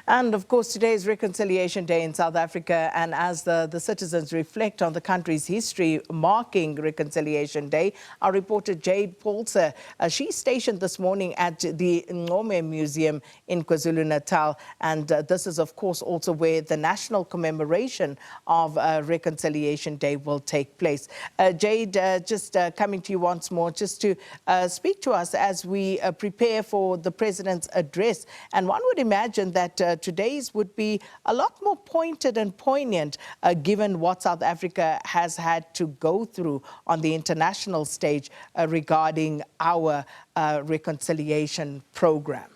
And of course, today is Reconciliation Day in South Africa, and as the citizens reflect on the country's history marking Reconciliation Day, our reporter Jayed Paulse, she's stationed this morning at the Ncome Museum in KwaZulu-Natal, and this is of course also where the national commemoration of Reconciliation Day will take place. Jayed, just coming to you once more, just to speak to us as we prepare for the President's address, and one would imagine that today's would be a lot more pointed and poignant given what South Africa has had to go through on the international stage regarding our reconciliation program.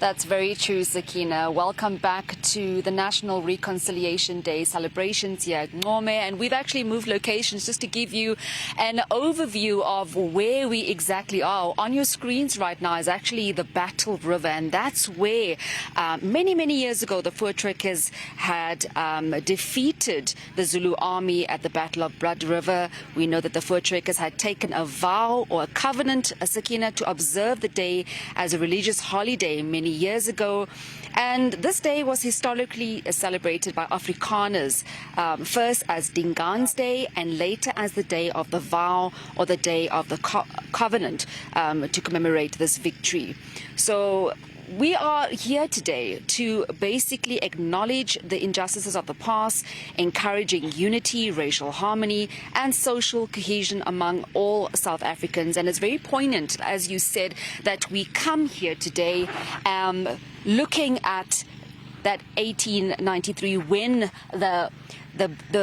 That's very true, Sakina. Welcome back to the National Reconciliation Day celebrations here at Ncome. And we've actually moved locations just to give you an overview of where we exactly are. On your screens right now is actually the Battle River, and that's where many years ago the Voortrekkers had defeated the Zulu army at the Battle of Blood River. We know that the Voortrekkers had taken a vow or a covenant, Sakina, to observe the day as a religious holiday many years ago, and this day was historically celebrated by Afrikaners, first as Dingaan's Day and later as the Day of the Vow or the Day of the Covenant, to commemorate this victory. So we are here today to basically acknowledge the injustices of the past, encouraging unity, racial harmony, and social cohesion among all South Africans. And it's very poignant, as you said, that we come here today looking at that 1893 when the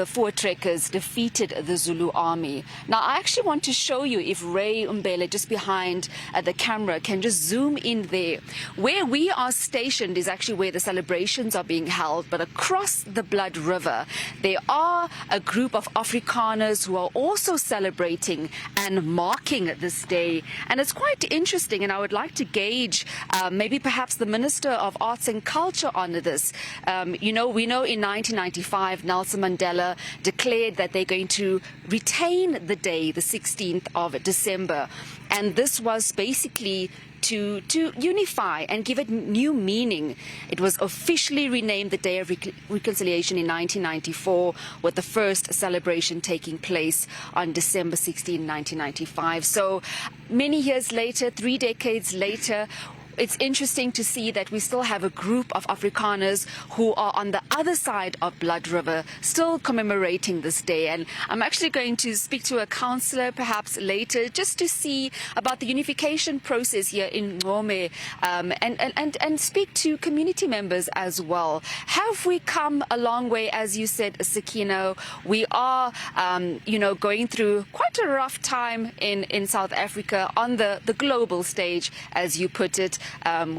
Voortrekkers defeated the Zulu army. Now, I actually want to show you, if Ray Umbele, just behind the camera, can just zoom in there. Where we are stationed is actually where the celebrations are being held, but across the Blood River, there are a group of Afrikaners who are also celebrating and marking this day. And it's quite interesting, and I would like to gauge maybe perhaps the Minister of Arts and Culture on this. We know in 1995, Nelson Mandela declared that they're going to retain the day, the 16th of December. And this was basically to unify and give it new meaning. It was officially renamed the Day of Reconciliation in 1994, with the first celebration taking place on December 16, 1995. So many years later, 3 decades later, it's interesting to see that we still have a group of Afrikaners who are on the other side of Blood River, still commemorating this day. And I'm actually going to speak to a councillor perhaps later just to see about the unification process here in Ncome, and speak to community members as well. Have we come a long way? As you said, Sakina, we are going through quite a rough time in South Africa on the global stage, as you put it.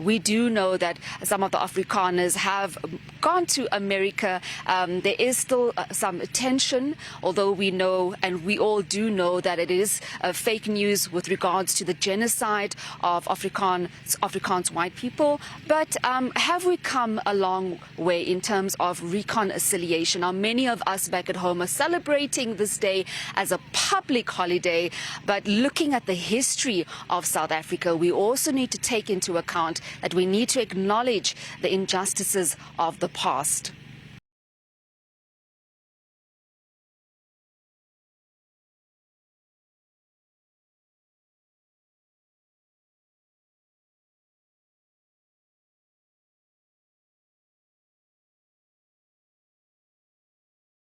We do know that some of the Afrikaners have gone to America. There is still some tension, although we know, and we all do know, that it is fake news with regards to the genocide of Afrikaans white people. But have we come a long way in terms of reconciliation? Now, many of us back at home are celebrating this day as a public holiday, but looking at the history of South Africa, we also need to take into account that we need to acknowledge the injustices of the past.